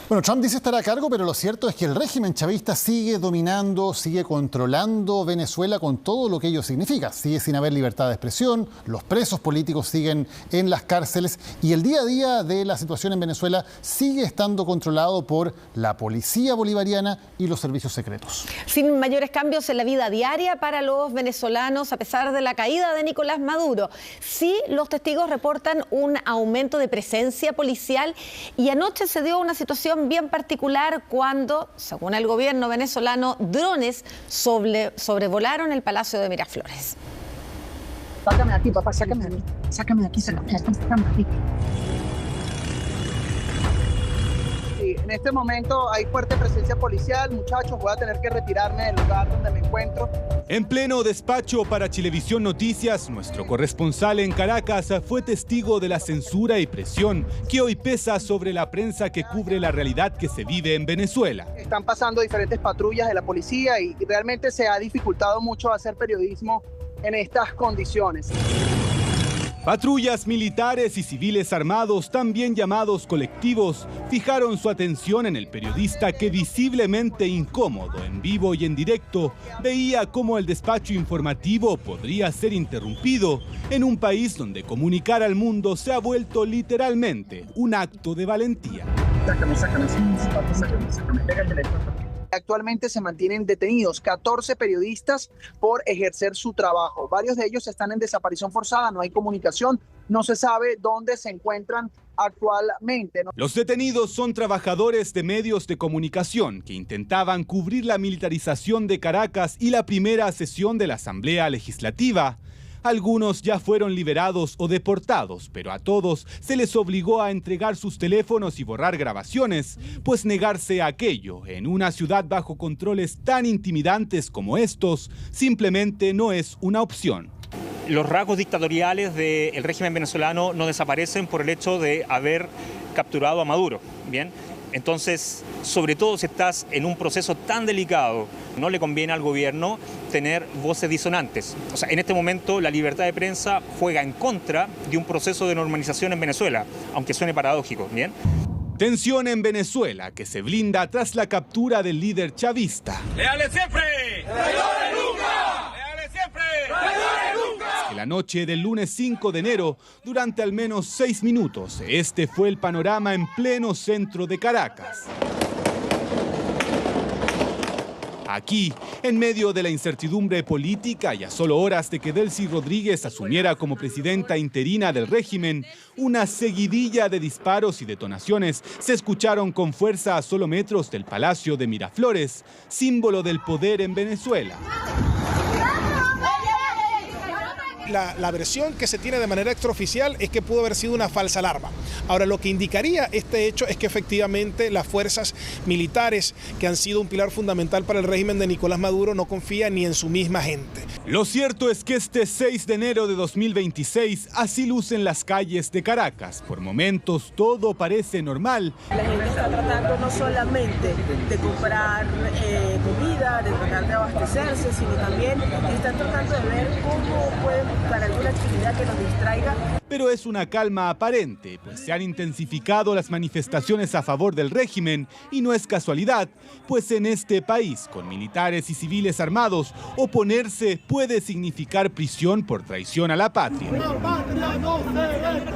Bueno, Trump dice estar a cargo, pero lo cierto es que el régimen chavista sigue dominando, sigue controlando Venezuela con todo lo que ello significa. Sigue sin haber libertad de expresión, los presos políticos siguen en las cárceles y el día a día de la situación en Venezuela sigue estando controlado por la policía bolivariana y los servicios secretos. Sin mayores cambios en la vida diaria para los venezolanos, a pesar de la caída de Nicolás Maduro. Sí, los testigos reportan un aumento de presencia policial y anoche se dio una situación bien particular cuando, según el gobierno venezolano, drones sobrevolaron el Palacio de Miraflores. Sácame de aquí, papá, sácame de aquí, sácame de aquí, sácame de aquí. Sí, en este momento hay fuerte presencia policial, muchachos, voy a tener que retirarme del lugar donde me encuentro. En pleno despacho para Chilevisión Noticias, nuestro corresponsal en Caracas fue testigo de la censura y presión que hoy pesa sobre la prensa que cubre la realidad que se vive en Venezuela. Están pasando diferentes patrullas de la policía y realmente se ha dificultado mucho hacer periodismo en estas condiciones. Patrullas militares y civiles armados, también llamados colectivos, fijaron su atención en el periodista que visiblemente incómodo, en vivo y en directo, veía cómo el despacho informativo podría ser interrumpido en un país donde comunicar al mundo se ha vuelto literalmente un acto de valentía. Sácame, pégale. Actualmente se mantienen detenidos 14 periodistas por ejercer su trabajo. Varios de ellos están en desaparición forzada, no hay comunicación, no se sabe dónde se encuentran actualmente. Los detenidos son trabajadores de medios de comunicación que intentaban cubrir la militarización de Caracas y la primera sesión de la Asamblea Legislativa. Algunos ya fueron liberados o deportados, pero a todos se les obligó a entregar sus teléfonos y borrar grabaciones, pues negarse a aquello en una ciudad bajo controles tan intimidantes como estos simplemente no es una opción. Los rasgos dictatoriales del régimen venezolano no desaparecen por el hecho de haber capturado a Maduro, ¿bien? Entonces, sobre todo si estás en un proceso tan delicado, no le conviene al gobierno tener voces disonantes. O sea, en este momento la libertad de prensa juega en contra de un proceso de normalización en Venezuela, aunque suene paradójico, ¿bien? Tensión en Venezuela que se blinda tras la captura del líder chavista. ¡Leales siempre! ¡Traidores nunca! ¡Leales siempre! ¡Traidores nunca! La noche del lunes 5 de enero, durante al menos 6 minutos, este fue el panorama en pleno centro de Caracas. Aquí, en medio de la incertidumbre política y a solo horas de que Delcy Rodríguez asumiera como presidenta interina del régimen, una seguidilla de disparos y detonaciones se escucharon con fuerza a solo metros del Palacio de Miraflores, símbolo del poder en Venezuela. La versión que se tiene de manera extraoficial es que pudo haber sido una falsa alarma. Ahora, lo que indicaría este hecho es que efectivamente las fuerzas militares, que han sido un pilar fundamental para el régimen de Nicolás Maduro, no confían ni en su misma gente. Lo cierto es que este 6 de enero de 2026 así lucen las calles de Caracas. Por momentos todo parece normal. La gente está tratando no solamente de comprar comida, de tratar de abastecerse, sino también están tratando de ver cómo pueden buscar alguna actividad que nos distraiga. Pero es una calma aparente, pues se han intensificado las manifestaciones a favor del régimen y no es casualidad, pues en este país, con militares y civiles armados, oponerse puede significar prisión por traición a la patria. La patria no se vende,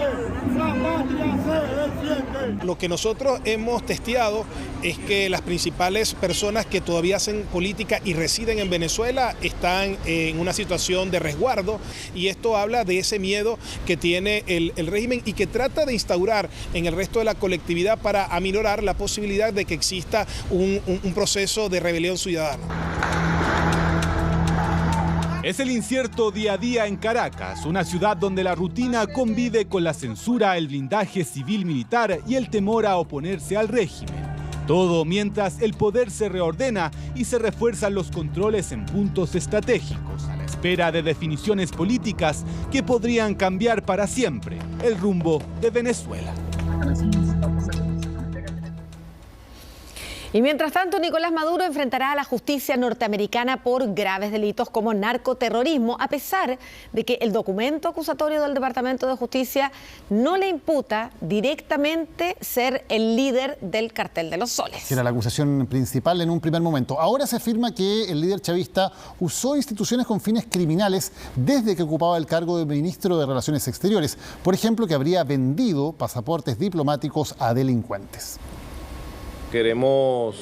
la patria se defiende. Lo que nosotros hemos testeado es que las principales personas que todavía hacen política y residen en Venezuela están en una situación de resguardo, y esto habla de ese miedo que tiene el régimen y que trata de instaurar en el resto de la colectividad para aminorar la posibilidad de que exista un proceso de rebelión ciudadana. Es el incierto día a día en Caracas, una ciudad donde la rutina convive con la censura, el blindaje civil-militar y el temor a oponerse al régimen. Todo mientras el poder se reordena y se refuerzan los controles en puntos estratégicos, a la espera de definiciones políticas que podrían cambiar para siempre el rumbo de Venezuela. Y mientras tanto, Nicolás Maduro enfrentará a la justicia norteamericana por graves delitos como narcoterrorismo, a pesar de que el documento acusatorio del Departamento de Justicia no le imputa directamente ser el líder del Cartel de los Soles. Que era la acusación principal en un primer momento. Ahora se afirma que el líder chavista usó instituciones con fines criminales desde que ocupaba el cargo de ministro de Relaciones Exteriores. Por ejemplo, que habría vendido pasaportes diplomáticos a delincuentes. Queremos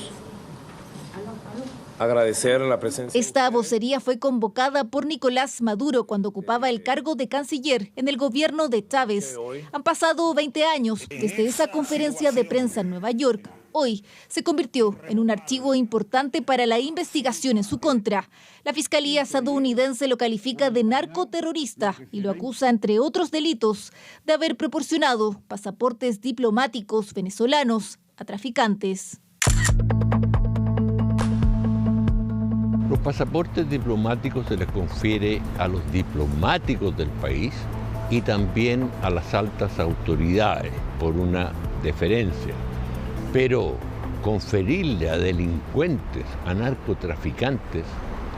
agradecer la presencia. Esta vocería fue convocada por Nicolás Maduro cuando ocupaba el cargo de canciller en el gobierno de Chávez. Han pasado 20 años desde esa conferencia de prensa en Nueva York. Hoy se convirtió en un archivo importante para la investigación en su contra. La Fiscalía estadounidense lo califica de narcoterrorista y lo acusa, entre otros delitos, de haber proporcionado pasaportes diplomáticos venezolanos a traficantes. Los pasaportes diplomáticos se les confiere a los diplomáticos del país y también a las altas autoridades por una deferencia. Pero conferirle a delincuentes, a narcotraficantes,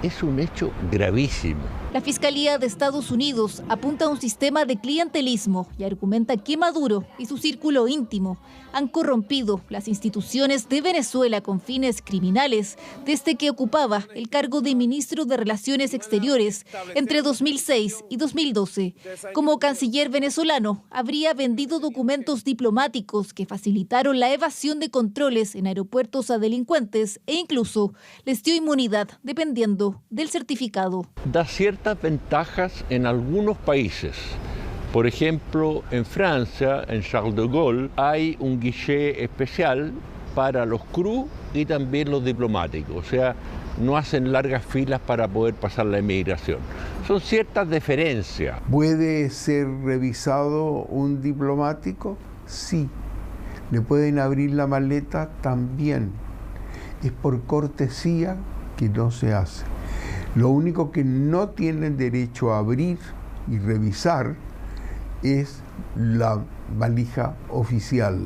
es un hecho gravísimo. La Fiscalía de Estados Unidos apunta a un sistema de clientelismo y argumenta que Maduro y su círculo íntimo han corrompido las instituciones de Venezuela con fines criminales desde que ocupaba el cargo de ministro de Relaciones Exteriores entre 2006 y 2012. Como canciller venezolano, habría vendido documentos diplomáticos que facilitaron la evasión de controles en aeropuertos a delincuentes e incluso les dio inmunidad dependiendo del certificado. Da ciertas ventajas en algunos países. Por ejemplo, en Francia, en Charles de Gaulle, hay un guichet especial para los crus y también los diplomáticos. O sea, no hacen largas filas para poder pasar la inmigración. Son ciertas deferencias. ¿Puede ser revisado un diplomático? Sí. ¿Le pueden abrir la maleta? También. Es por cortesía que no se hace. Lo único que no tienen derecho a abrir y revisar es la valija oficial.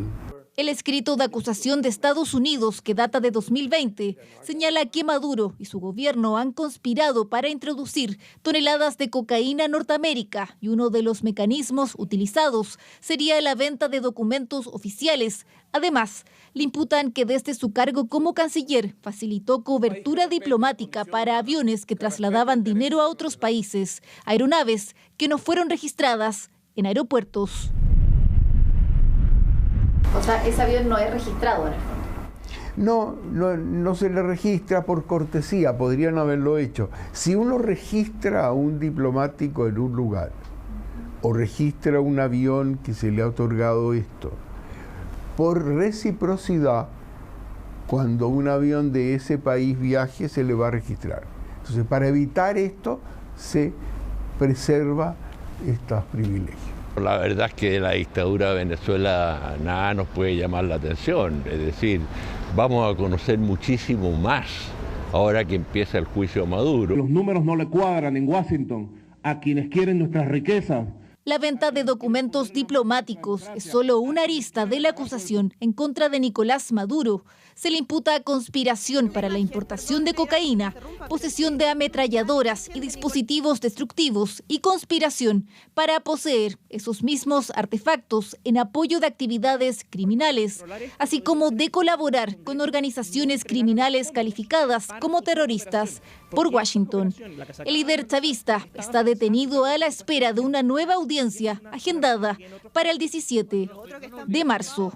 El escrito de acusación de Estados Unidos, que data de 2020, señala que Maduro y su gobierno han conspirado para introducir toneladas de cocaína a Norteamérica y uno de los mecanismos utilizados sería la venta de documentos oficiales. Además, le imputan que desde su cargo como canciller facilitó cobertura diplomática para aviones que trasladaban dinero a otros países, aeronaves que no fueron registradas en aeropuertos. O sea, ese avión no es registrado en el fondo. No se le registra por cortesía, podrían haberlo hecho. Si uno registra a un diplomático en un lugar o registra un avión que se le ha otorgado esto, por reciprocidad, cuando un avión de ese país viaje se le va a registrar. Entonces, para evitar esto, se preserva estos privilegios. La verdad es que de la dictadura de Venezuela nada nos puede llamar la atención. Es decir, vamos a conocer muchísimo más ahora que empieza el juicio a Maduro. Los números no le cuadran en Washington a quienes quieren nuestras riquezas. La venta de documentos diplomáticos es solo una arista de la acusación en contra de Nicolás Maduro. Se le imputa conspiración para la importación de cocaína, posesión de ametralladoras y dispositivos destructivos y conspiración para poseer esos mismos artefactos en apoyo de actividades criminales, así como de colaborar con organizaciones criminales calificadas como terroristas por Washington. El líder chavista está detenido a la espera de una nueva audiencia agendada para el 17 de marzo.